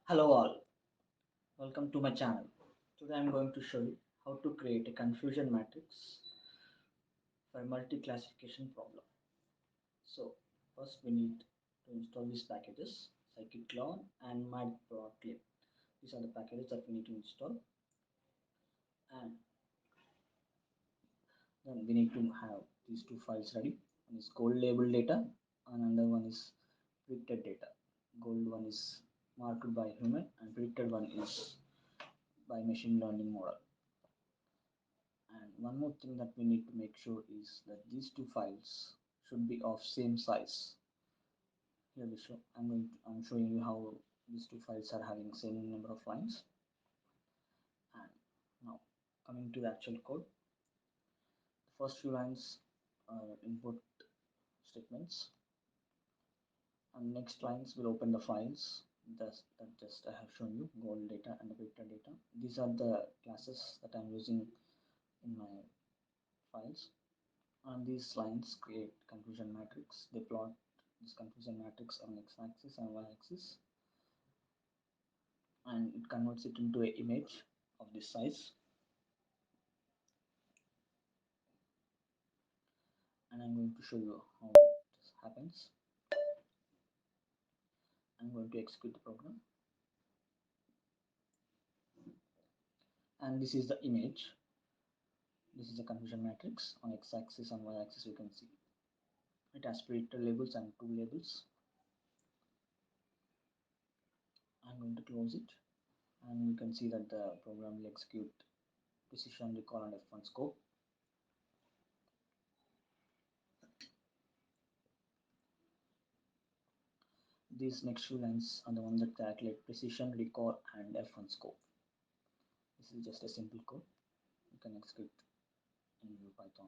Hello all, welcome to my channel. Today I am going to show you how to create a confusion matrix for a multi-classification problem. So first we need to install these packages scikit-learn and matplotlib. These are the packages that we need to install, and then we need to have these two files ready. One is gold label data and another one is predicted data. Gold one is marked by human and predicted one is by machine learning model. And one more thing that we need to make sure is that these two files should be of same size. Here we show I'm showing you how these two files are having same number of lines. And now coming to the actual code, the first few lines are input statements, and next lines will open the files that just I have shown you, gold data and the predicted data. These are the classes that I'm using in my files. And these lines create confusion matrix. They plot this confusion matrix on x-axis and y-axis, and it converts it into an image of this size. And I'm going to show you how this happens. I'm going to execute the program, and this is the image. This is a confusion matrix on x-axis and y-axis. You can see it has predictor labels and two labels. I'm going to close it, and you can see that the program will execute precision recall and F1 scope. These next few lines are the ones that calculate precision, recall, and F1 scope. This is just a simple code. You can execute in your Python.